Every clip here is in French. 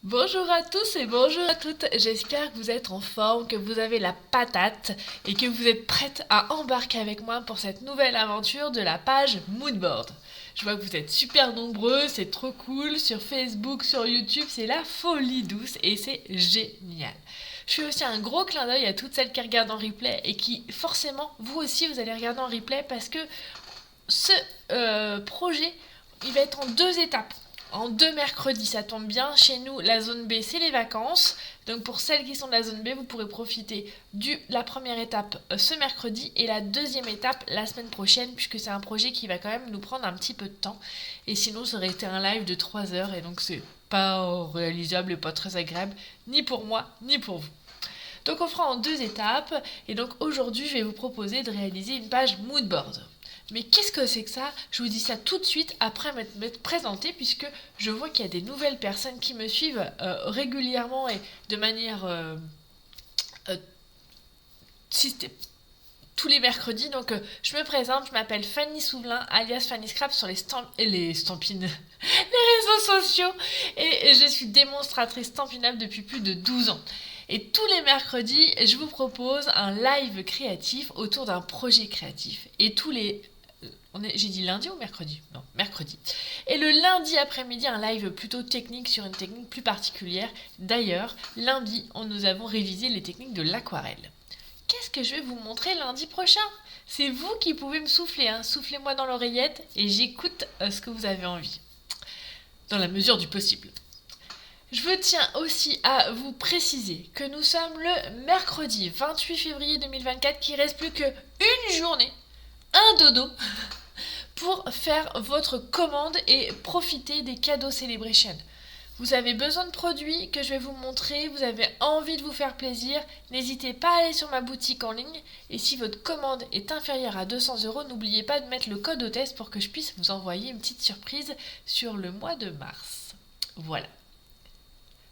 Bonjour à tous et bonjour à toutes, j'espère que vous êtes en forme, que vous avez la patate et que vous êtes prêtes à embarquer avec moi pour cette nouvelle aventure de la page Moodboard. Je vois que vous êtes super nombreux, c'est trop cool, sur Facebook, sur YouTube, c'est la folie douce et c'est génial. Je fais aussi un gros clin d'œil à toutes celles qui regardent en replay et qui forcément, vous aussi, vous allez regarder en replay parce que ce projet, il va être en deux étapes. En deux mercredis, ça tombe bien. Chez nous, la zone B, c'est les vacances. Donc pour celles qui sont de la zone B, vous pourrez profiter de la première étape ce mercredi et la deuxième étape la semaine prochaine, puisque c'est un projet qui va quand même nous prendre un petit peu de temps. Et sinon, ça aurait été un live de 3 heures et donc c'est pas réalisable et pas très agréable, ni pour moi, ni pour vous. Donc on fera en deux étapes et donc aujourd'hui, je vais vous proposer de réaliser une page moodboard. Mais qu'est-ce que c'est que ça? Je vous dis ça tout de suite après m'être présenté puisque je vois qu'il y a des nouvelles personnes qui me suivent régulièrement et de manière euh, tous les mercredis. Donc je me présente, je m'appelle Fanny Souvelin alias Fanny Scrap sur les stampines, les réseaux sociaux et je suis démonstratrice stampinable depuis plus de 12 ans. Et tous les mercredis, je vous propose un live créatif autour d'un projet créatif. Et tous les j'ai dit lundi ou mercredi? Non, mercredi. Et le lundi après-midi, un live plutôt technique sur une technique plus particulière. D'ailleurs, lundi, nous avons révisé les techniques de l'aquarelle. Qu'est-ce que je vais vous montrer lundi prochain? C'est vous qui pouvez me souffler, hein. Soufflez-moi dans l'oreillette et j'écoute ce que vous avez envie. Dans la mesure du possible. Je tiens aussi à vous préciser que nous sommes le mercredi 28 février 2024, qu'il ne reste plus qu'une journée, un dodo, pour faire votre commande et profiter des cadeaux Celebration. Vous avez besoin de produits que je vais vous montrer, vous avez envie de vous faire plaisir, n'hésitez pas à aller sur ma boutique en ligne et si votre commande est inférieure à 200 €, n'oubliez pas de mettre le code hôtesse pour que je puisse vous envoyer une petite surprise sur le mois de mars. Voilà.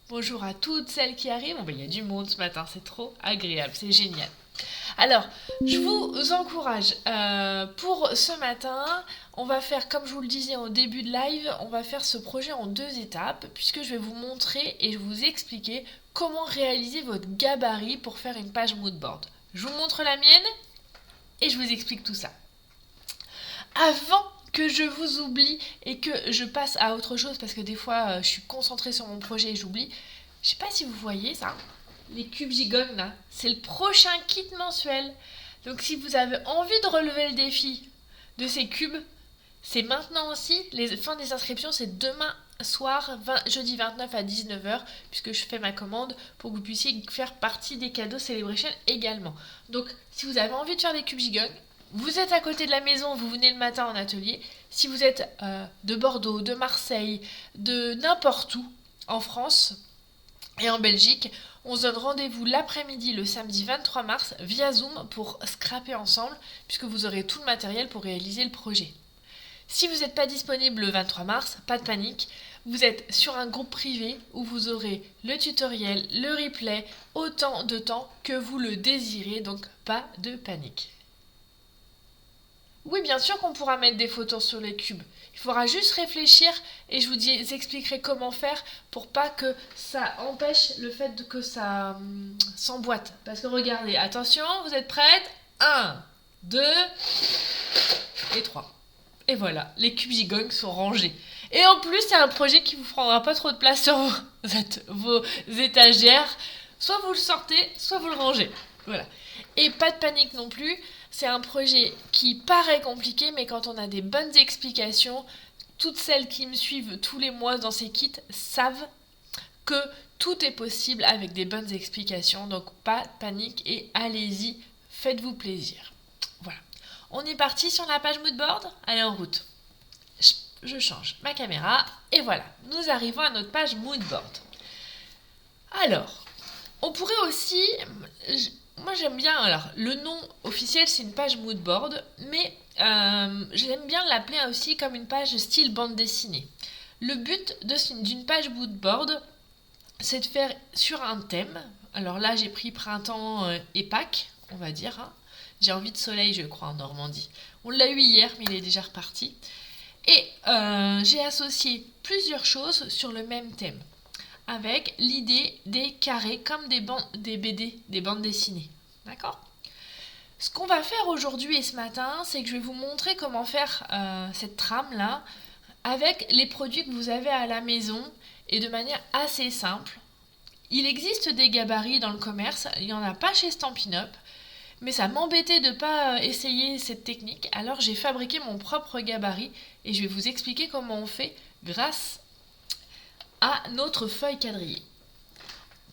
Bonjour à toutes celles qui arrivent. Il y a du monde ce matin, c'est trop agréable, c'est génial. Alors, je vous encourage pour ce matin, on va faire, comme je vous le disais au début de live, on va faire ce projet en deux étapes, puisque je vais vous montrer et vous expliquer comment réaliser votre gabarit pour faire une page moodboard. Je vous montre la mienne et je vous explique tout ça. Avant que je vous oublie et que je passe à autre chose, parce que des fois je suis concentrée sur mon projet et j'oublie, je sais pas si vous voyez ça, les cubes gigognes là, c'est le prochain kit mensuel. Donc si vous avez envie de relever le défi de ces cubes, c'est maintenant aussi. Les fins des inscriptions, c'est demain soir, jeudi 29 à 19h, puisque je fais ma commande pour que vous puissiez faire partie des cadeaux Celebration également. Donc si vous avez envie de faire des cubes gigognes, vous êtes à côté de la maison, vous venez le matin en atelier. Si vous êtes de Bordeaux, de Marseille, de n'importe où en France et en Belgique, on se donne rendez-vous l'après-midi le samedi 23 mars via Zoom pour scraper ensemble, puisque vous aurez tout le matériel pour réaliser le projet. Si vous n'êtes pas disponible le 23 mars, pas de panique, vous êtes sur un groupe privé où vous aurez le tutoriel, le replay, autant de temps que vous le désirez, donc pas de panique. Oui, bien sûr qu'on pourra mettre des photos sur les cubes. Il faudra juste réfléchir et je vous expliquerai comment faire pour pas que ça empêche le fait que ça s'emboîte. Parce que regardez, attention, vous êtes prêtes? 1, 2 et 3. Et voilà, les cubes gigognes sont rangés. Et en plus, c'est un projet qui vous prendra pas trop de place sur vos étagères. Soit vous le sortez, soit vous le rangez. Voilà. Et pas de panique non plus. C'est un projet qui paraît compliqué, mais quand on a des bonnes explications, toutes celles qui me suivent tous les mois dans ces kits savent que tout est possible avec des bonnes explications. Donc pas de panique et allez-y, faites-vous plaisir. Voilà. On est parti sur la page moodboard. Allez, en route. Je change ma caméra et voilà, nous arrivons à notre page moodboard. Alors, on pourrait aussi... Moi j'aime bien, alors le nom officiel c'est une page moodboard, mais j'aime bien l'appeler aussi comme une page style bande dessinée. Le but d'une page moodboard, c'est de faire sur un thème. Alors là j'ai pris printemps et Pâques, on va dire. Hein. J'ai envie de soleil je crois en Normandie. On l'a eu hier mais il est déjà reparti. Et j'ai associé plusieurs choses sur le même thème. avec l'idée des carrés comme des BD, des bandes dessinées. D'accord ? Ce qu'on va faire aujourd'hui et ce matin, c'est que je vais vous montrer comment faire cette trame-là avec les produits que vous avez à la maison et de manière assez simple. Il existe des gabarits dans le commerce, il n'y en a pas chez Stampin' Up, mais ça m'embêtait de ne pas essayer cette technique, alors j'ai fabriqué mon propre gabarit et je vais vous expliquer comment on fait grâce à notre feuille quadrillée.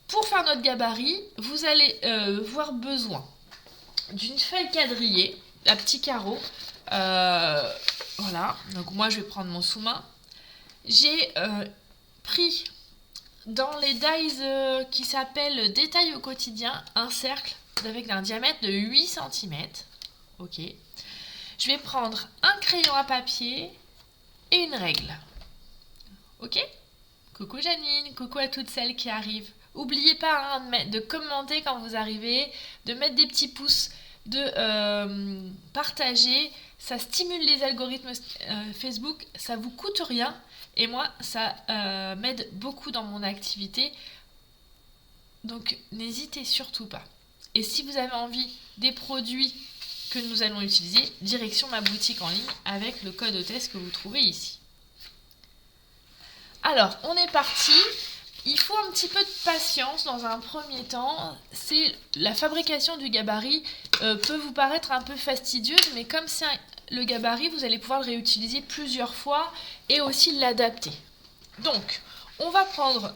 Pour faire notre gabarit, vous allez avoir besoin d'une feuille quadrillée à petits carreaux. Voilà, donc moi je vais prendre mon sous-main. J'ai pris dans les dies qui s'appellent Détail au quotidien un cercle avec un diamètre de 8 cm. Ok. Je vais prendre un crayon à papier et une règle. Ok. Coucou Janine, coucou à toutes celles qui arrivent. N'oubliez pas de commenter quand vous arrivez, de mettre des petits pouces, de partager. Ça stimule les algorithmes Facebook, ça vous coûte rien. Et moi, ça m'aide beaucoup dans mon activité. Donc, n'hésitez surtout pas. Et si vous avez envie des produits que nous allons utiliser, direction ma boutique en ligne avec le code hôtesse que vous trouvez ici. Alors, on est parti. Il faut un petit peu de patience dans un premier temps. La fabrication du gabarit peut vous paraître un peu fastidieuse, mais comme c'est le gabarit, vous allez pouvoir le réutiliser plusieurs fois et aussi l'adapter. Donc, on va prendre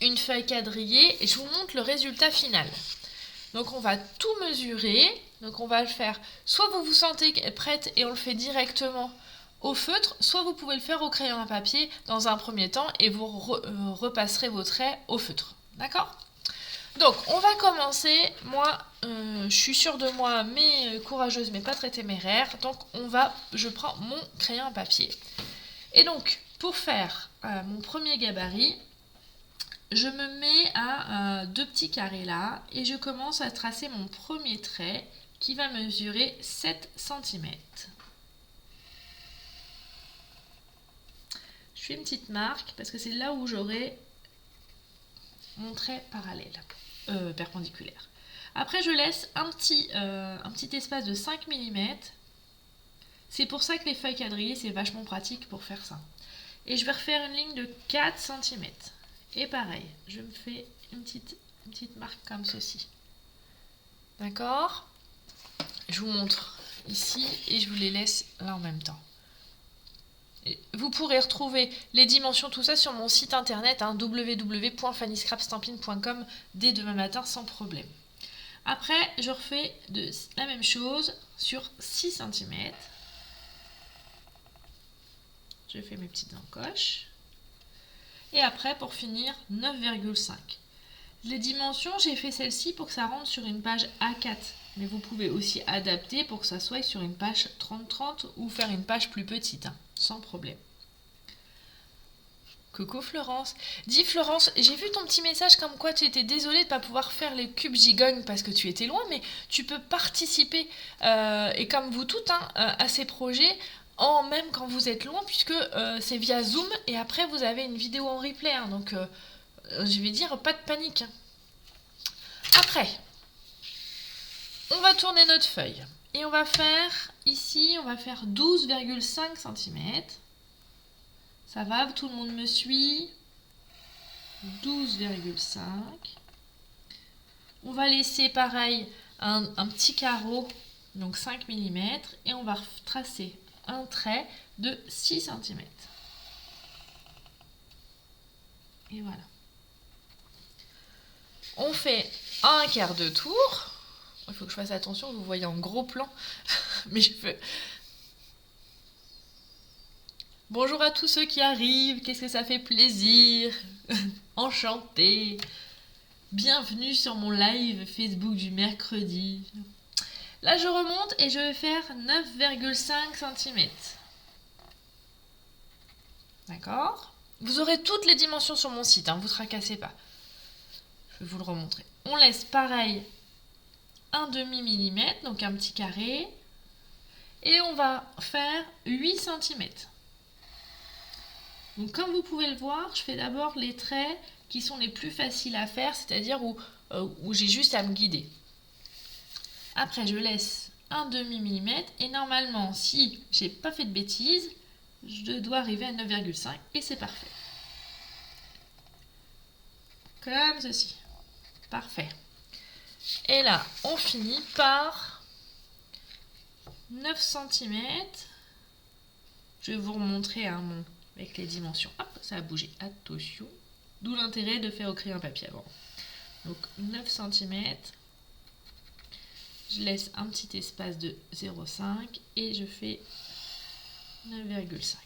une feuille quadrillée et je vous montre le résultat final. Donc, on va tout mesurer. Donc, on va le faire. Soit vous vous sentez prête et on le fait directement au feutre, soit vous pouvez le faire au crayon à papier dans un premier temps et vous repasserez vos traits au feutre. D'accord ? Donc, on va commencer. Moi, je suis sûre de moi, mais courageuse, mais pas très téméraire. Donc, je prends mon crayon à papier. Et donc, pour faire mon premier gabarit, je me mets à deux petits carrés là et je commence à tracer mon premier trait qui va mesurer 7 cm. Je fais une petite marque parce que c'est là où j'aurai mon trait parallèle, perpendiculaire. Après, je laisse un petit espace de 5 mm. C'est pour ça que les feuilles quadrillées, c'est vachement pratique pour faire ça. Et je vais refaire une ligne de 4 cm. Et pareil, je me fais une petite marque comme ceci. D'accord ? Je vous montre ici et je vous les laisse là en même temps. Vous pourrez retrouver les dimensions, tout ça sur mon site internet www.fannyscrapstampin.com dès demain matin sans problème. Après, je refais la même chose sur 6 cm. Je fais mes petites encoches. Et après, pour finir, 9,5. Les dimensions, j'ai fait celle-ci pour que ça rentre sur une page A4. Mais vous pouvez aussi adapter pour que ça soit sur une page 30-30 ou faire une page plus petite, sans problème. Coucou Florence. Dis Florence, j'ai vu ton petit message comme quoi tu étais désolée de ne pas pouvoir faire les cubes gigognes parce que tu étais loin, mais tu peux participer, et comme vous toutes, à ces projets, même quand vous êtes loin, puisque c'est via Zoom, et après vous avez une vidéo en replay, donc je vais dire pas de panique. Après, on va tourner notre feuille, et on va faire, ici, on va faire 12,5 cm. Ça va, tout le monde me suit. 12,5. On va laisser pareil un petit carreau, donc 5 mm, et on va tracer un trait de 6 cm. Et voilà. On fait un quart de tour. Il faut que je fasse attention, vous voyez en gros plan. Mais je peux... Bonjour à tous ceux qui arrivent, qu'est-ce que ça fait plaisir. Enchantée. Bienvenue sur mon live Facebook du mercredi. Là je remonte et je vais faire 9,5 cm. D'accord ? Vous aurez toutes les dimensions sur mon site, vous tracassez pas. Je vais vous le remontrer. On laisse pareil un demi millimètre, donc un petit carré. Et on va faire 8 cm. Donc comme vous pouvez le voir, je fais d'abord les traits qui sont les plus faciles à faire, c'est-à-dire où j'ai juste à me guider. Après, je laisse un demi-millimètre et normalement, si j'ai pas fait de bêtises, je dois arriver à 9,5 et c'est parfait. Comme ceci. Parfait. Et là, on finit par 9 cm. Je vais vous remontrer avec les dimensions. Hop, ça a bougé. Attention. D'où l'intérêt de faire au crayon papier avant. Donc 9 cm. Je laisse un petit espace de 0,5 et je fais 9,5.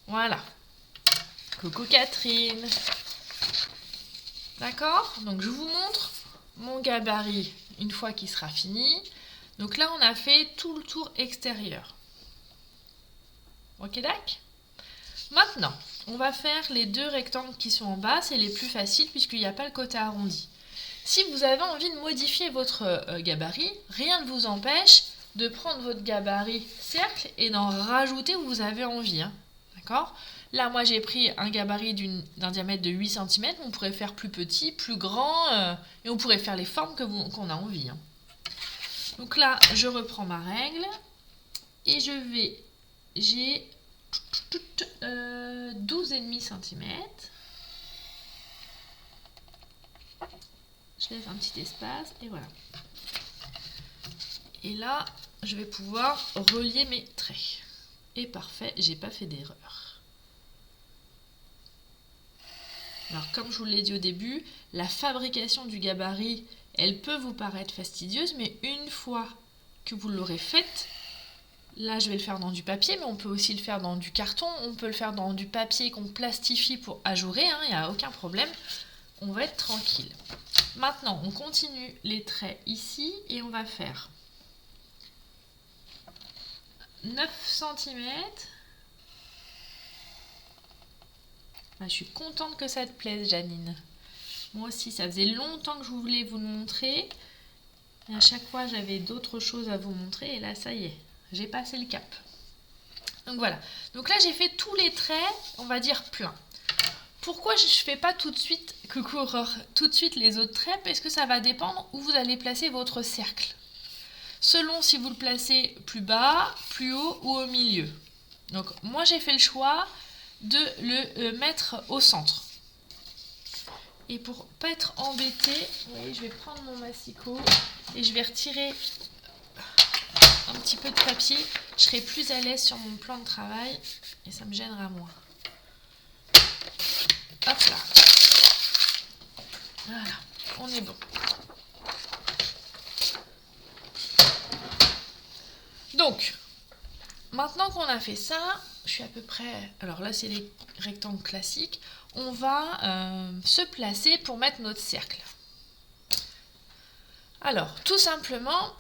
Voilà. Coucou Catherine. D'accord? Donc je vous montre mon gabarit une fois qu'il sera fini. Donc là, on a fait tout le tour extérieur. Ok, d'accord? Maintenant, on va faire les deux rectangles qui sont en bas. C'est les plus faciles puisqu'il n'y a pas le côté arrondi. Si vous avez envie de modifier votre gabarit, rien ne vous empêche de prendre votre gabarit cercle et d'en rajouter où vous avez envie. Hein. D'accord? Là, moi, j'ai pris un gabarit d'un diamètre de 8 cm. On pourrait faire plus petit, plus grand, et on pourrait faire les formes qu'on a envie. Hein. Donc là, je reprends ma règle et j'ai 12,5 cm. Je laisse un petit espace et voilà. Et là, je vais pouvoir relier mes traits. Et parfait, j'ai pas fait d'erreur. Alors, comme je vous l'ai dit au début, la fabrication du gabarit, elle peut vous paraître fastidieuse, mais une fois que vous l'aurez faite, là, je vais le faire dans du papier, mais on peut aussi le faire dans du carton, on peut le faire dans du papier qu'on plastifie pour ajourer, hein, il n'y a aucun problème. On va être tranquille. Maintenant, on continue les traits ici et on va faire 9 cm. Je suis contente que ça te plaise, Janine. Moi aussi, ça faisait longtemps que je voulais vous le montrer. Et à chaque fois, j'avais d'autres choses à vous montrer. Et là, ça y est, j'ai passé le cap. Donc voilà. Donc là, j'ai fait tous les traits, on va dire pleins. Pourquoi je ne fais pas tout de suite, tout de suite les autres traits? Parce que ça va dépendre où vous allez placer votre cercle. Selon si vous le placez plus bas, plus haut ou au milieu. Donc moi j'ai fait le choix de le mettre au centre. Et pour pas être embêté, vous voyez, je vais prendre mon massicot et je vais retirer un petit peu de papier. Je serai plus à l'aise sur mon plan de travail et ça me gênera moins. Hop là. Voilà, on est bon. Donc, maintenant qu'on a fait ça, je suis à peu près... Alors là, c'est les rectangles classiques. On va se placer pour mettre notre cercle. Alors, tout simplement,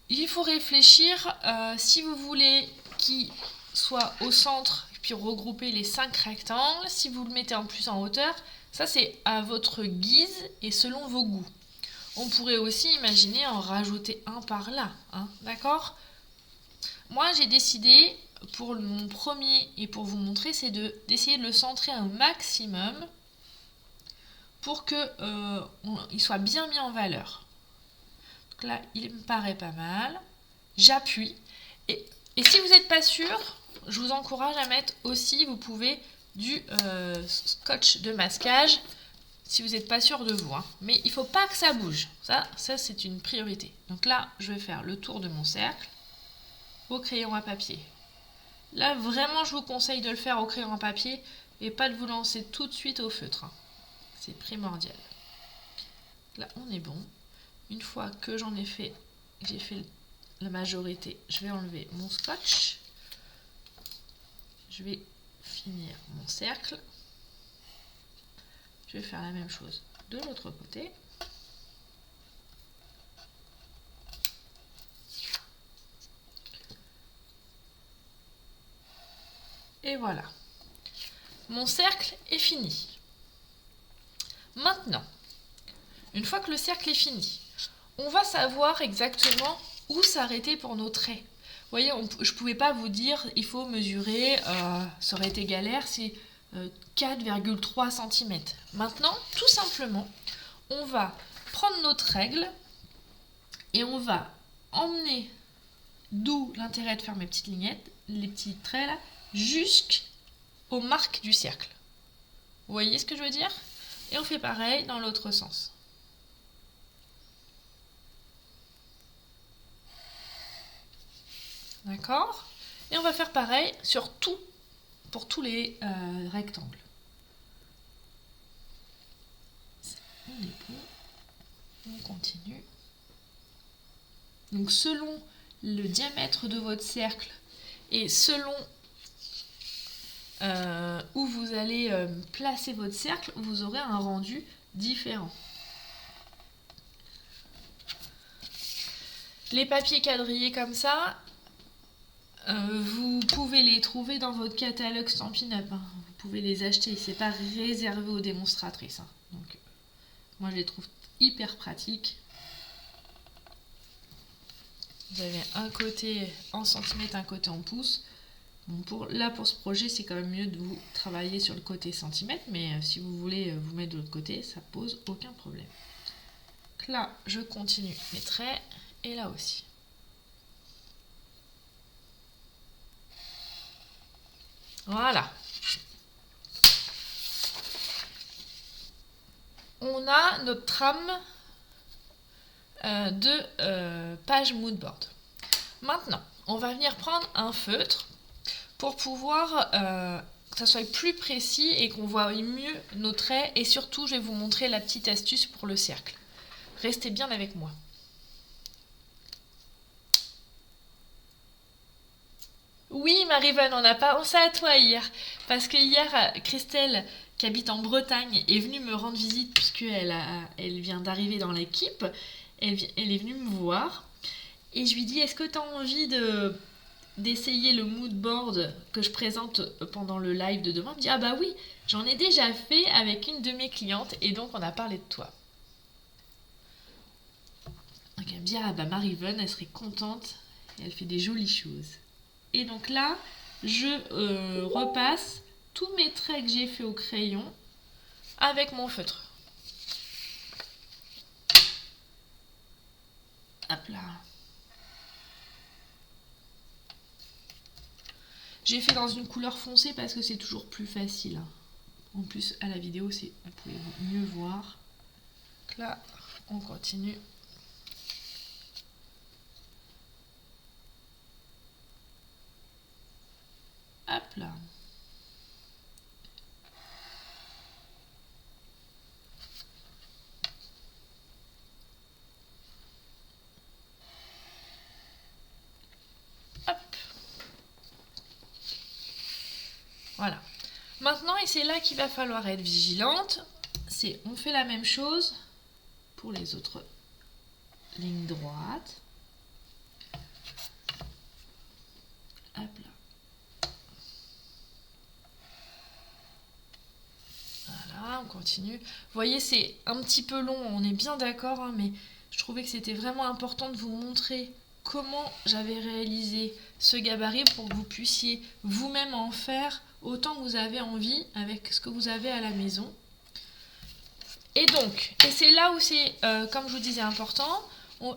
il faut réfléchir si vous voulez qu'il soit au centre puis regrouper les 5 rectangles. Si vous le mettez en plus en hauteur, ça c'est à votre guise et selon vos goûts. On pourrait aussi imaginer en rajouter un par là, hein, d'accord? Moi j'ai décidé, pour mon premier et pour vous montrer, c'est d'essayer de le centrer un maximum pour qu'il soit bien mis en valeur. Donc là, il me paraît pas mal. J'appuie. Et si vous n'êtes pas sûr, je vous encourage à mettre aussi, vous pouvez, du scotch de masquage si vous n'êtes pas sûr de vous. Hein. Mais il ne faut pas que ça bouge. Ça c'est une priorité. Donc là, je vais faire le tour de mon cercle au crayon à papier. Là, vraiment, je vous conseille de le faire au crayon à papier et pas de vous lancer tout de suite au feutre. Hein. C'est primordial. Là, on est bon. Une fois que j'en ai fait, j'ai fait la majorité, je vais enlever mon scotch. Je vais finir mon cercle. Je vais faire la même chose de l'autre côté. Et voilà. Mon cercle est fini. Maintenant, une fois que le cercle est fini, on va savoir exactement où s'arrêter pour nos traits. voyez, je pouvais pas vous dire, il faut mesurer, ça aurait été galère, c'est 4,3 cm. Maintenant, tout simplement, on va prendre notre règle et on va emmener, d'où l'intérêt de faire mes petites lignettes, les petits traits là, jusqu'aux marques du cercle. Vous voyez ce que je veux dire? Et on fait pareil dans l'autre sens. D'accord? Et on va faire pareil sur tout, pour tous les rectangles. On est bon. On continue. Donc selon le diamètre de votre cercle et selon où vous allez placer votre cercle, vous aurez un rendu différent. Les papiers quadrillés comme ça, vous pouvez les trouver dans votre catalogue Stampin' Up. Hein. Vous pouvez les acheter, c'est pas réservé aux démonstratrices. Hein. Donc, moi je les trouve hyper pratiques. Vous avez un côté en centimètres, un côté en pouces. Bon, pour ce projet, c'est quand même mieux de vous travailler sur le côté centimètre, mais si vous voulez vous mettre de l'autre côté, ça pose aucun problème. Donc là, je continue mes traits, et là aussi. Voilà. On a notre trame de page moodboard. Maintenant, on va venir prendre un feutre pour pouvoir que ça soit plus précis et qu'on voit mieux nos traits. Et surtout, je vais vous montrer la petite astuce pour le cercle. Restez bien avec moi. Oui, Marie-Vonne, on a pensé à toi hier. Parce que hier, Christelle, qui habite en Bretagne, est venue me rendre visite puisqu'elle elle vient d'arriver dans l'équipe. Elle est venue me voir. Et je lui dis, est-ce que tu as envie d'essayer le mood board que je présente pendant le live de demain? Elle me dit, ah bah oui, j'en ai déjà fait avec une de mes clientes et donc on a parlé de toi. Donc elle me dit, ah bah Marie-Vonne, elle serait contente et elle fait des jolies choses. Et donc là, je repasse tous mes traits que j'ai fait au crayon avec mon feutre. Hop là. J'ai fait dans une couleur foncée parce que c'est toujours plus facile. En plus, à la vidéo, vous pouvez mieux voir. Donc là, on continue. Hop là. Hop. Voilà. Maintenant, et c'est là qu'il va falloir être vigilante, on fait la même chose pour les autres lignes droites. Hop là. Voilà, on continue. Vous voyez, c'est un petit peu long, on est bien d'accord, hein, mais je trouvais que c'était vraiment important de vous montrer comment j'avais réalisé ce gabarit pour que vous puissiez vous-même en faire autant que vous avez envie avec ce que vous avez à la maison. Et donc, et c'est là où c'est, comme je vous disais, important,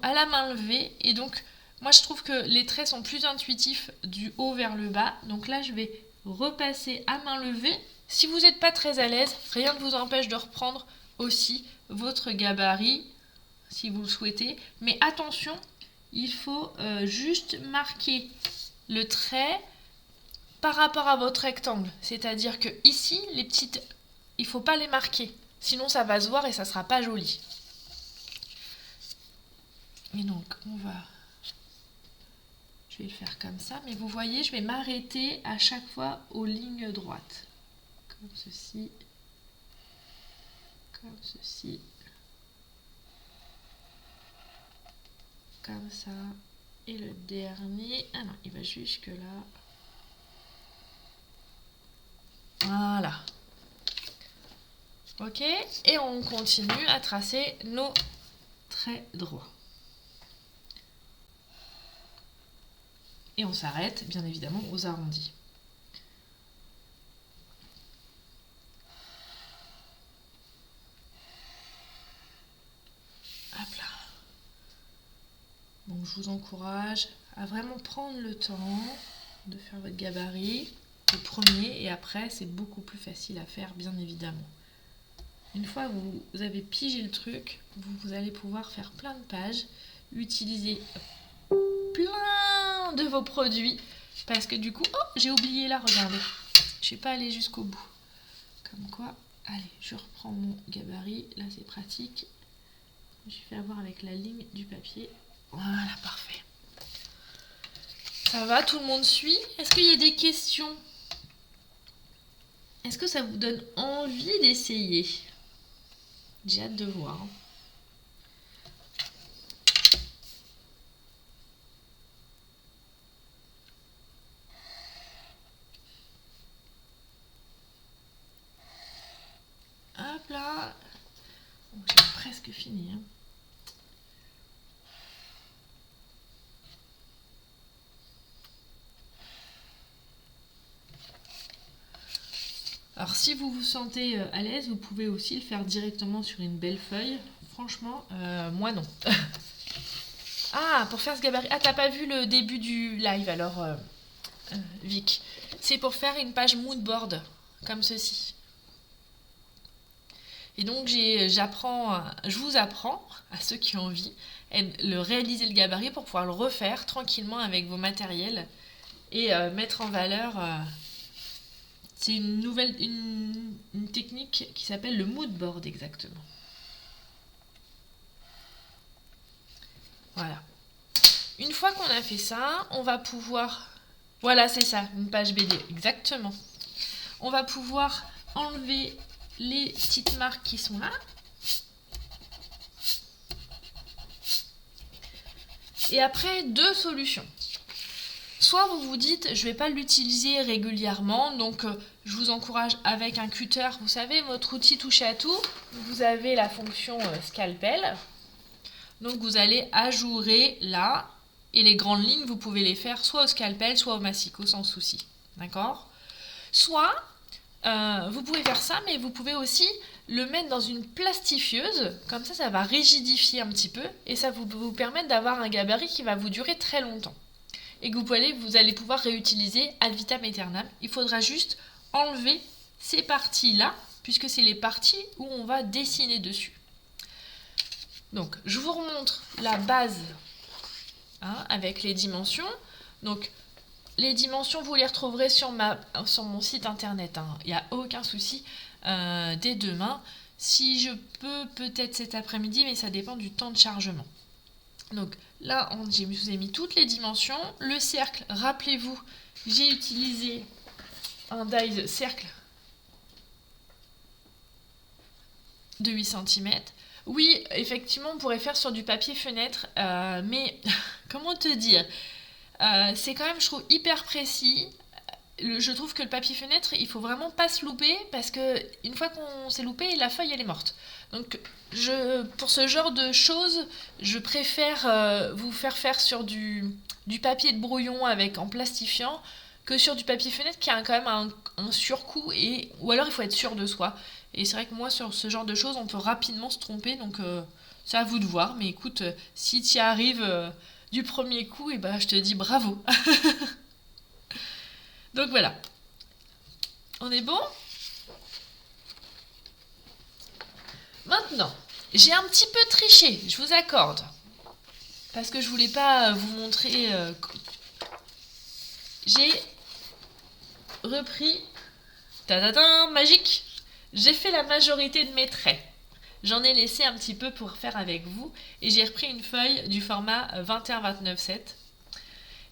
à la main levée. Et donc, moi je trouve que les traits sont plus intuitifs du haut vers le bas. Donc là, je vais repasser à main levée. Si vous n'êtes pas très à l'aise, rien ne vous empêche de reprendre aussi votre gabarit, si vous le souhaitez. Mais attention, il faut juste marquer le trait par rapport à votre rectangle. C'est-à-dire que ici, les petites, il ne faut pas les marquer. Sinon, ça va se voir et ça ne sera pas joli. Et donc, je vais le faire comme ça. Mais vous voyez, je vais m'arrêter à chaque fois aux lignes droites. Comme ceci. Comme ceci. Comme ça. Et le dernier, ah non, il va jusque là. Voilà. Ok, et on continue à tracer nos traits droits. Et on s'arrête bien évidemment aux arrondis. Hop là. Donc je vous encourage à vraiment prendre le temps de faire votre gabarit, le premier, et après c'est beaucoup plus facile à faire bien évidemment. Une fois que vous avez pigé le truc, vous allez pouvoir faire plein de pages, utiliser plein de vos produits, parce que du coup, oh, j'ai oublié là, regardez, je suis pas allée jusqu'au bout. Comme quoi, allez, je reprends mon gabarit, là c'est pratique. Je vais avoir avec la ligne du papier. Voilà, parfait. Ça va, tout le monde suit? Est-ce qu'il y a des questions? Est-ce que ça vous donne envie d'essayer? J'ai hâte de voir. Hop là. J'ai presque fini. Hein. Alors si vous vous sentez à l'aise, vous pouvez aussi le faire directement sur une belle feuille. Franchement, moi non. Ah, pour faire ce gabarit... Ah, t'as pas vu le début du live alors, Vic. C'est pour faire une page moodboard, comme ceci. Et donc je vous apprends, à ceux qui ont envie, de réaliser le gabarit pour pouvoir le refaire tranquillement avec vos matériels et mettre en valeur... c'est une technique qui s'appelle le mood board exactement. Voilà. Une fois qu'on a fait ça, on va pouvoir... Voilà, c'est ça, une page BD, exactement. On va pouvoir enlever les petites marques qui sont là. Et après, deux solutions. Soit vous vous dites, je ne vais pas l'utiliser régulièrement, donc je vous encourage avec un cutter, vous savez, votre outil touche à tout, vous avez la fonction scalpel. Donc vous allez ajourer là, et les grandes lignes, vous pouvez les faire soit au scalpel, soit au massicot sans souci. D'accord ? Soit, vous pouvez faire ça, mais vous pouvez aussi le mettre dans une plastifieuse, comme ça va rigidifier un petit peu, et ça vous permettre d'avoir un gabarit qui va vous durer très longtemps. Et que vous allez pouvoir réutiliser ad vitam aeternam. Il faudra juste enlever ces parties-là, puisque c'est les parties où on va dessiner dessus. Donc, je vous remontre la base avec les dimensions. Donc, les dimensions, vous les retrouverez sur mon site internet. Il n'y a aucun souci dès demain. Si je peux, peut-être cet après-midi, mais ça dépend du temps de chargement. Donc là, je vous ai mis toutes les dimensions. Le cercle, rappelez-vous, j'ai utilisé un dies cercle de 8 cm. Oui, effectivement, on pourrait faire sur du papier fenêtre, mais comment te dire, c'est quand même, je trouve, hyper précis. Je trouve que le papier fenêtre, il faut vraiment pas se louper, parce que une fois qu'on s'est loupé, la feuille, elle est morte. Donc, pour ce genre de choses, je préfère vous faire sur du papier de brouillon en plastifiant que sur du papier fenêtre qui a quand même un surcoût, ou alors il faut être sûr de soi. Et c'est vrai que moi, sur ce genre de choses, on peut rapidement se tromper, donc c'est à vous de voir. Mais écoute, si tu y arrives du premier coup, et ben, je te dis bravo. Donc voilà. On est bon ? Maintenant, j'ai un petit peu triché, je vous accorde. Parce que je voulais pas vous montrer... J'ai repris... Tadadam, magique. J'ai fait la majorité de mes traits. J'en ai laissé un petit peu pour faire avec vous. Et j'ai repris une feuille du format 21-29-7.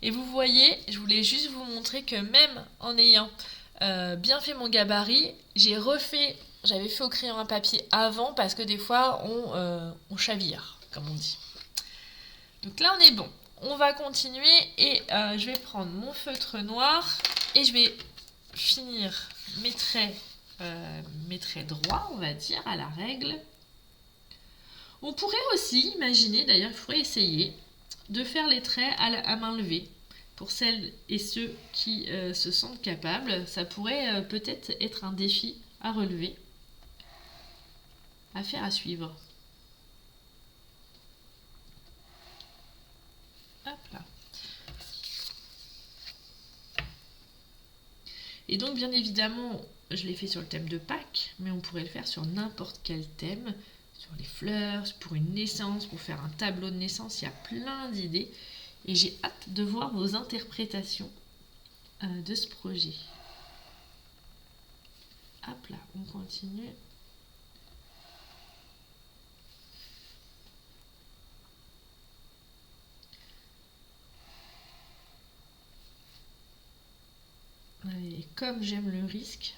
Et vous voyez, je voulais juste vous montrer que même en ayant bien fait mon gabarit, j'avais fait au crayon à papier avant parce que des fois on chavire, comme on dit. Donc là on est bon. On va continuer et je vais prendre mon feutre noir et je vais finir mes traits droits, on va dire, à la règle. On pourrait aussi imaginer, d'ailleurs il faudrait essayer, de faire les traits à main levée. pour celles et ceux qui se sentent capables, ça pourrait peut-être être un défi à relever, à faire, à suivre. Hop là. Et donc, bien évidemment, je l'ai fait sur le thème de Pâques, mais on pourrait le faire sur n'importe quel thème, sur les fleurs, pour une naissance, pour faire un tableau de naissance, il y a plein d'idées. Et j'ai hâte de voir vos interprétations de ce projet. Hop là, on continue. Allez, comme j'aime le risque.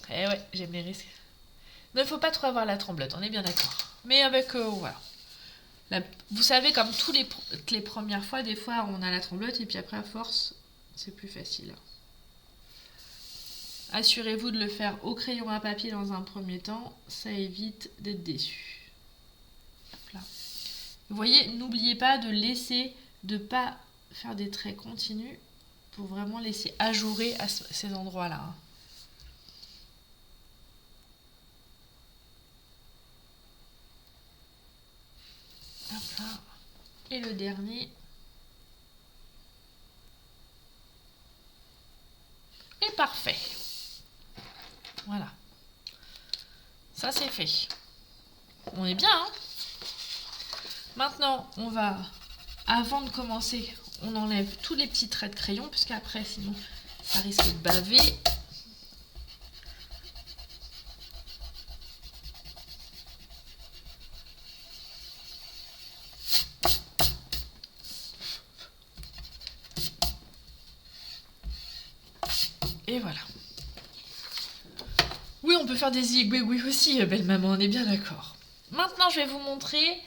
Eh ouais, j'aime les risques. Il ne faut pas trop avoir la tremblote, on est bien d'accord. Mais avec, voilà. Vous savez, comme les premières fois, des fois on a la tremblote et puis après à force, c'est plus facile. Assurez-vous de le faire au crayon à papier dans un premier temps, ça évite d'être déçu. Hop là. Vous voyez, n'oubliez pas de laisser, de ne pas faire des traits continus pour vraiment laisser ajourer à ces endroits-là. Hop là. Et le dernier. Et parfait. Voilà. Ça c'est fait. On est bien, hein? Maintenant, on va, avant de commencer, on enlève tous les petits traits de crayon, puisqu'après, sinon, ça risque de baver. Et voilà. Oui, on peut faire des zigouigouis aussi, belle maman, on est bien d'accord. Maintenant, je vais vous montrer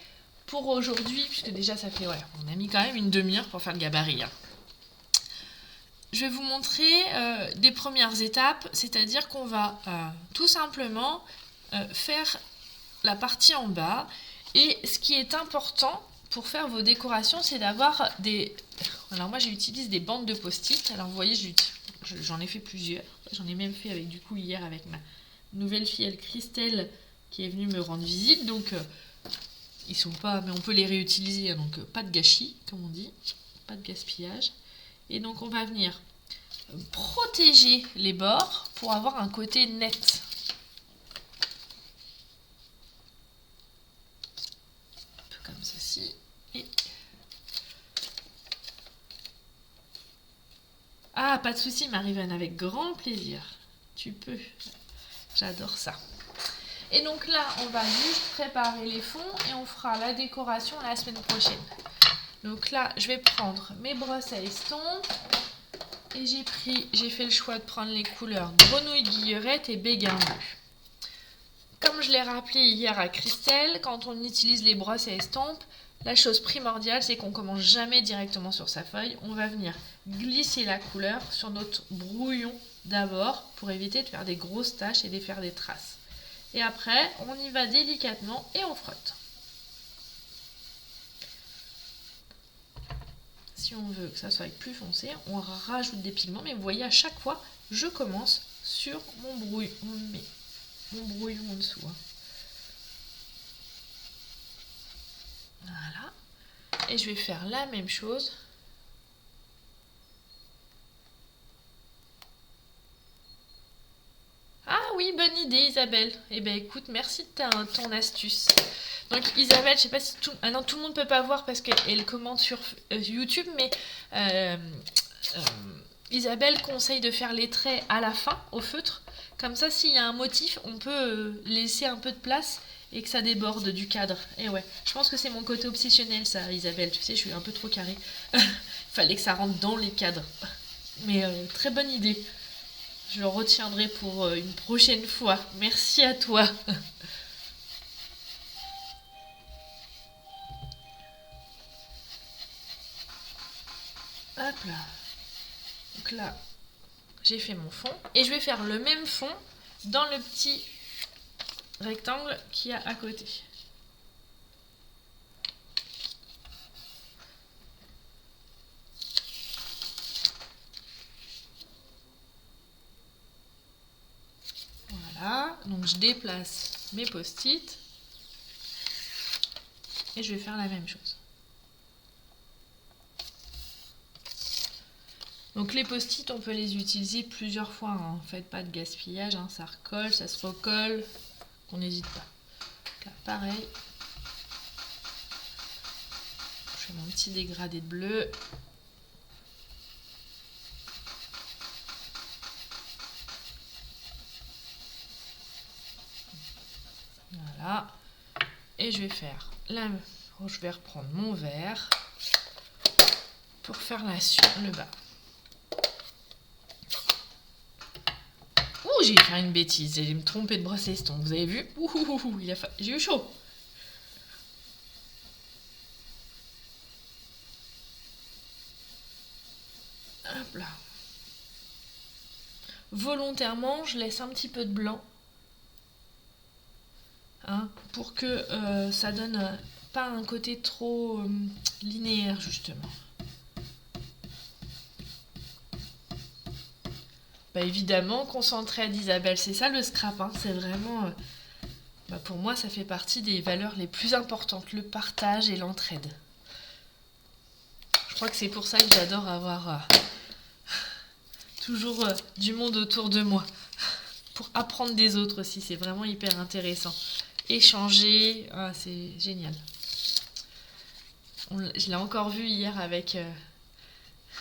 pour aujourd'hui, puisque déjà ça fait, ouais, on a mis quand même une demi-heure pour faire le gabarit. Hein. Je vais vous montrer des premières étapes, c'est-à-dire qu'on va tout simplement faire la partie en bas. Et ce qui est important pour faire vos décorations, c'est d'avoir des... Alors moi j'utilise des bandes de post-it. Alors vous voyez, j'en ai fait plusieurs. J'en ai même fait avec du coup hier avec ma nouvelle fille, elle, Christelle, qui est venue me rendre visite. Donc ils sont pas... Mais on peut les réutiliser, donc pas de gâchis, comme on dit. Pas de gaspillage. Et donc on va venir protéger les bords pour avoir un côté net. Un peu comme ceci. Et... Ah, pas de souci, Marie-Vanne, avec grand plaisir. Tu peux. J'adore ça. Et donc là, on va juste préparer les fonds et on fera la décoration la semaine prochaine. Donc là, je vais prendre mes brosses à estompe. Et j'ai fait le choix de prendre les couleurs grenouille guillerette et béguin bleu. Comme je l'ai rappelé hier à Christelle, quand on utilise les brosses à estompe, la chose primordiale, c'est qu'on commence jamais directement sur sa feuille. On va venir glisser la couleur sur notre brouillon d'abord pour éviter de faire des grosses taches et de faire des traces. Et après, on y va délicatement et on frotte. Si on veut que ça soit plus foncé, on rajoute des pigments. Mais vous voyez, à chaque fois, je commence sur mon brouillon, en dessous. Voilà. Et je vais faire la même chose. Ah oui, bonne idée Isabelle. Eh bien écoute, merci de ton astuce. Donc Isabelle, je sais pas si tout le monde peut pas voir parce qu'elle commente sur YouTube, mais Isabelle conseille de faire les traits à la fin au feutre. Comme ça, s'il y a un motif, on peut laisser un peu de place et que ça déborde du cadre. Et ouais, je pense que c'est mon côté obsessionnel ça, Isabelle. Tu sais, je suis un peu trop carrée. Il fallait que ça rentre dans les cadres. Mais très bonne idée. Je le retiendrai pour une prochaine fois. Merci à toi. Hop là. Donc là, j'ai fait mon fond. Et je vais faire le même fond dans le petit rectangle qu'il y a à côté. Donc je déplace mes post-it et je vais faire la même chose. Donc les post-it, on peut les utiliser plusieurs fois, hein. Faites pas de gaspillage, hein. Ça recolle, ça se recolle, qu'on n'hésite pas. Donc là, pareil. Je fais mon petit dégradé de bleu. Voilà. Et je vais faire là, je vais reprendre mon verre pour faire le bas. Ouh, j'ai fait une bêtise, j'ai me trompé de brosse estompe, vous avez vu? Ouh, j'ai eu chaud. Hop là. Volontairement, je laisse un petit peu de blanc. Hein, pour que ça donne pas un côté trop linéaire justement. Bah évidemment, concentré d'Isabelle, c'est ça le scrap, hein, c'est vraiment, pour moi ça fait partie des valeurs les plus importantes, le partage et l'entraide. Je crois que c'est pour ça que j'adore avoir toujours du monde autour de moi, pour apprendre des autres aussi, c'est vraiment hyper intéressant. Échanger, c'est génial. Je l'ai encore vu hier avec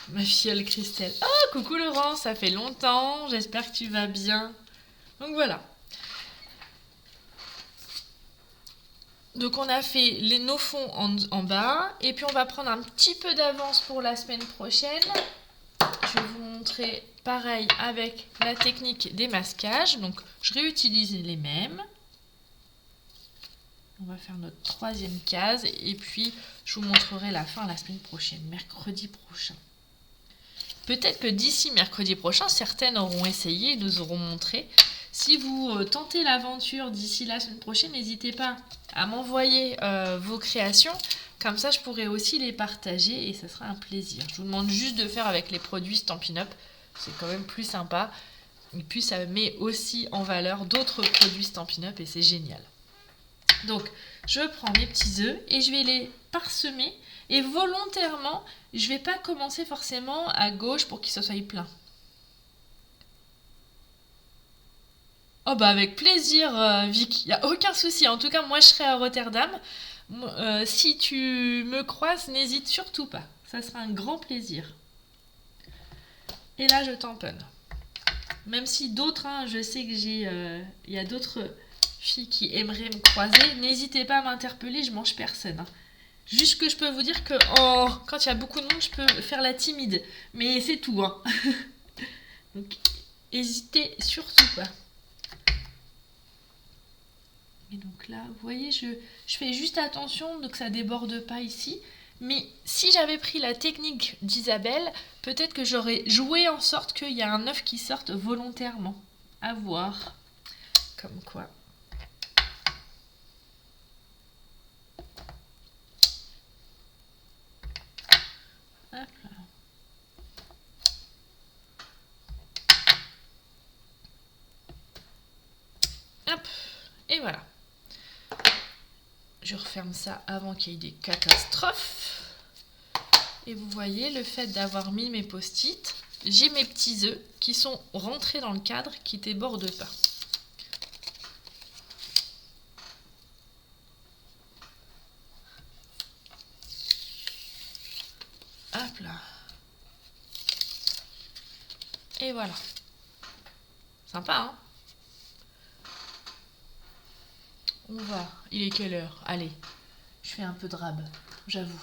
ma filleule Christelle. Oh, coucou Laurent, ça fait longtemps, j'espère que tu vas bien. Donc voilà. Donc on a fait nos fonds en bas, et puis on va prendre un petit peu d'avance pour la semaine prochaine. Je vais vous montrer pareil avec la technique des masquages. Donc je réutilise les mêmes. On va faire notre troisième case et puis je vous montrerai la fin la semaine prochaine, mercredi prochain. Peut-être que d'ici mercredi prochain, certaines auront essayé et nous auront montré. Si vous tentez l'aventure d'ici la semaine prochaine, n'hésitez pas à m'envoyer vos créations. Comme ça, je pourrai aussi les partager et ça sera un plaisir. Je vous demande juste de faire avec les produits Stampin' Up. C'est quand même plus sympa. Et puis, ça met aussi en valeur d'autres produits Stampin' Up et c'est génial. Donc, je prends mes petits œufs et je vais les parsemer. Et volontairement, je ne vais pas commencer forcément à gauche pour qu'ils se soient pleins. Oh bah avec plaisir, Vic, il n'y a aucun souci. En tout cas, moi je serai à Rotterdam. Si tu me croises, n'hésite surtout pas. Ça sera un grand plaisir. Et là, je tamponne. Même si d'autres, hein, je sais que il y a d'autres filles qui aimeraient me croiser, n'hésitez pas à m'interpeller, je mange personne. Hein. Juste que je peux vous dire que quand il y a beaucoup de monde, je peux faire la timide. Mais c'est tout. Hein. Donc, n'hésitez surtout pas. Et donc là, vous voyez, je fais juste attention donc ça ne déborde pas ici. Mais si j'avais pris la technique d'Isabelle, peut-être que j'aurais joué en sorte qu'il y a un œuf qui sorte volontairement. À voir. Comme quoi. Hop là. Hop. Et voilà. Je referme ça avant qu'il y ait des catastrophes. Et vous voyez, le fait d'avoir mis mes post-it, j'ai mes petits œufs qui sont rentrés dans le cadre, qui ne débordent pas. Hop là. Et voilà. Sympa, hein? On va. Il est quelle heure? Allez, je fais un peu de rab, j'avoue.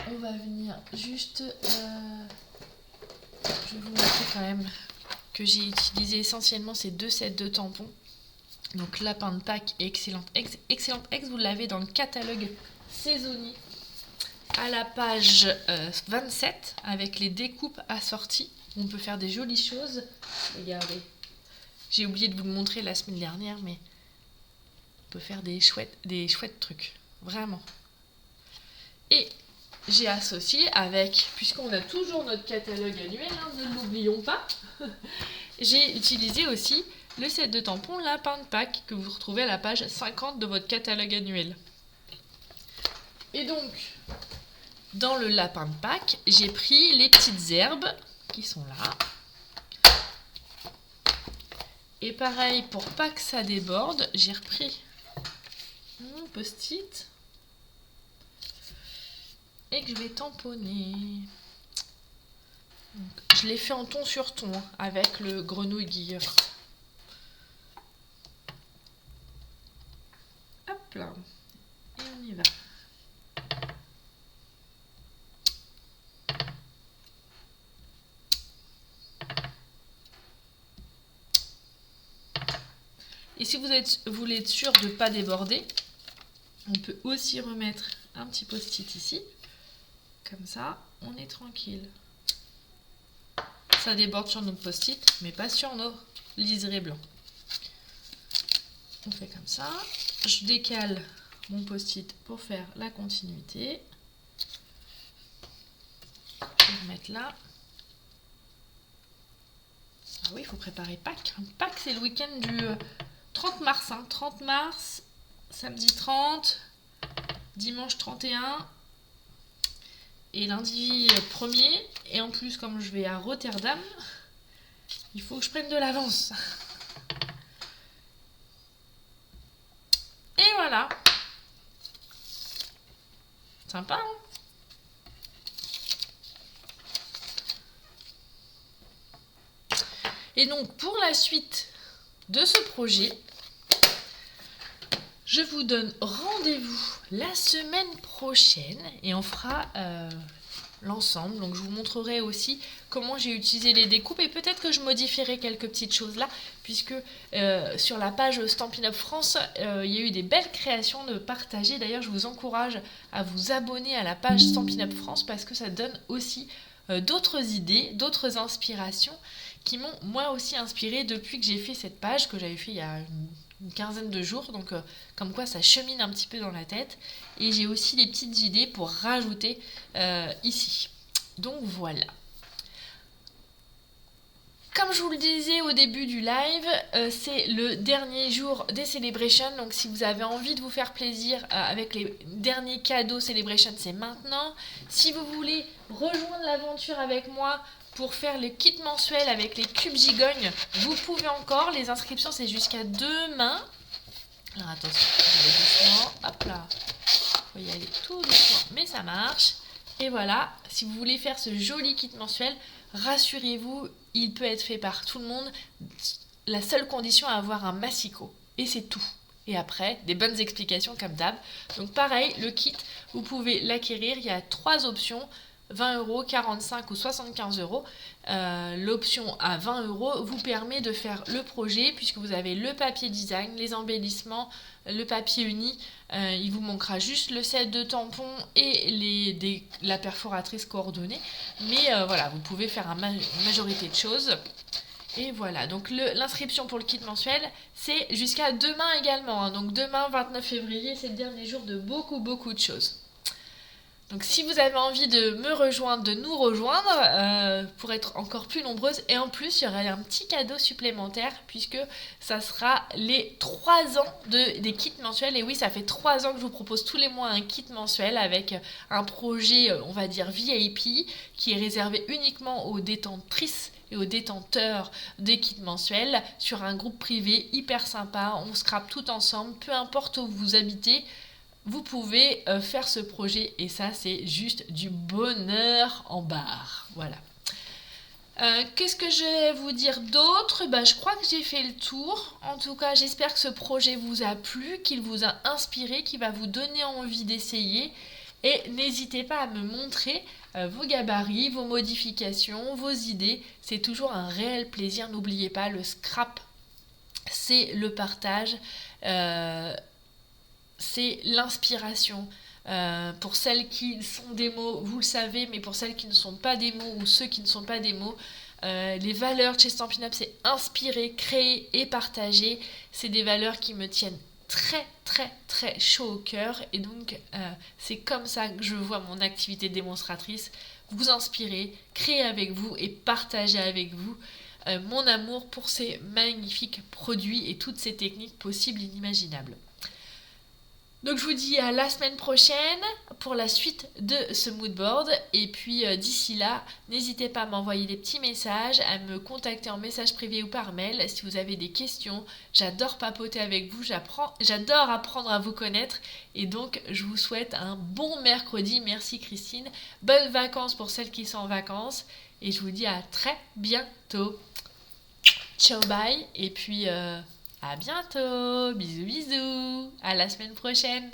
On va venir juste... je vais vous montrer quand même que j'ai utilisé essentiellement ces deux sets de tampons. Donc lapin de Pâques et Excellente Ex, vous l'avez dans le catalogue saisonnier à la page 27 avec les découpes assorties. On peut faire des jolies choses. Regardez. J'ai oublié de vous le montrer la semaine dernière, mais on peut faire des chouettes trucs. Vraiment. Et j'ai associé avec, puisqu'on a toujours notre catalogue annuel, hein, ne l'oublions pas, j'ai utilisé aussi le set de tampons Lapin de Pâques que vous retrouvez à la page 50 de votre catalogue annuel. Et donc, dans le Lapin de Pâques, j'ai pris les petites herbes qui sont là. Et pareil, pour pas que ça déborde, j'ai repris mon post-it et que je vais tamponner. Donc, je l'ai fait en ton sur ton avec le grenouille guilleur. Hop là, et on y va. Et si vous voulez être sûr de ne pas déborder, on peut aussi remettre un petit post-it ici. Comme ça, on est tranquille. Ça déborde sur notre post-it, mais pas sur nos liserés blancs. On fait comme ça. Je décale mon post-it pour faire la continuité. Je vais remettre là. Ah oui, il faut préparer Pâques. Pâques, c'est le week-end du 30 mars. 30 mars, samedi 30, dimanche 31 et lundi 1er. Et en plus, comme je vais à Rotterdam, il faut que je prenne de l'avance. Et voilà. Sympa, hein? Et donc, pour la suite de ce projet, je vous donne rendez-vous la semaine prochaine et on fera l'ensemble. Donc, je vous montrerai aussi comment j'ai utilisé les découpes et peut-être que je modifierai quelques petites choses là, puisque sur la page Stampin' Up France, il y a eu des belles créations de partager. D'ailleurs, je vous encourage à vous abonner à la page Stampin' Up France parce que ça donne aussi d'autres idées, d'autres inspirations qui m'ont moi aussi inspiré depuis que j'ai fait cette page que j'avais fait il y a une quinzaine de jours, donc comme quoi ça chemine un petit peu dans la tête et j'ai aussi des petites idées pour rajouter ici. Donc voilà. Comme je vous le disais au début du live, c'est le dernier jour des Celebrations, donc si vous avez envie de vous faire plaisir avec les derniers cadeaux Celebration, c'est maintenant. Si vous voulez rejoindre l'aventure avec moi pour faire le kit mensuel avec les cubes gigognes, vous pouvez encore. Les inscriptions, c'est jusqu'à demain. Alors attention, je vais doucement. Hop là, faut y aller tout doucement, mais ça marche. Et voilà, si vous voulez faire ce joli kit mensuel, rassurez-vous, il peut être fait par tout le monde. La seule condition, à avoir un massicot. Et c'est tout. Et après, des bonnes explications comme d'hab. Donc pareil, le kit, vous pouvez l'acquérir. Il y a 3 options. 20 €, 45 ou 75 €. L'option à 20 € vous permet de faire le projet puisque vous avez le papier design, les embellissements, le papier uni. Il vous manquera juste le set de tampons et la perforatrice coordonnée. Mais voilà, vous pouvez faire une majorité de choses. Et voilà, donc l'inscription pour le kit mensuel, c'est jusqu'à demain également. Hein. Donc demain, 29 février, c'est le dernier jour de beaucoup de choses. Donc si vous avez envie de me rejoindre, de nous rejoindre pour être encore plus nombreuses, et en plus il y aura un petit cadeau supplémentaire puisque ça sera les 3 ans des kits mensuels. Et oui, ça fait 3 ans que je vous propose tous les mois un kit mensuel avec un projet, on va dire VIP, qui est réservé uniquement aux détentrices et aux détenteurs des kits mensuels sur un groupe privé hyper sympa. On scrape tout ensemble, peu importe où vous habitez. Vous pouvez faire ce projet et ça, c'est juste du bonheur en barre. Voilà. Qu'est-ce que je vais vous dire d'autre ? Je crois que j'ai fait le tour. En tout cas, j'espère que ce projet vous a plu, qu'il vous a inspiré, qu'il va vous donner envie d'essayer. Et n'hésitez pas à me montrer vos gabarits, vos modifications, vos idées. C'est toujours un réel plaisir. N'oubliez pas, le scrap, c'est le partage. C'est l'inspiration. Pour celles qui sont des mots, vous le savez, mais pour celles qui ne sont pas des mots ou ceux qui ne sont pas des mots, les valeurs de chez Stampin' Up, c'est inspirer, créer et partager. C'est des valeurs qui me tiennent très très très chaud au cœur et donc c'est comme ça que je vois mon activité démonstratrice, vous inspirer, créer avec vous et partager avec vous mon amour pour ces magnifiques produits et toutes ces techniques possibles et inimaginables. Donc je vous dis à la semaine prochaine pour la suite de ce moodboard et puis d'ici là, n'hésitez pas à m'envoyer des petits messages, à me contacter en message privé ou par mail si vous avez des questions. J'adore papoter avec vous, j'adore apprendre à vous connaître et donc je vous souhaite un bon mercredi. Merci Christine, bonnes vacances pour celles qui sont en vacances et je vous dis à très bientôt. Ciao bye et puis à bientôt, bisous bisous, à la semaine prochaine.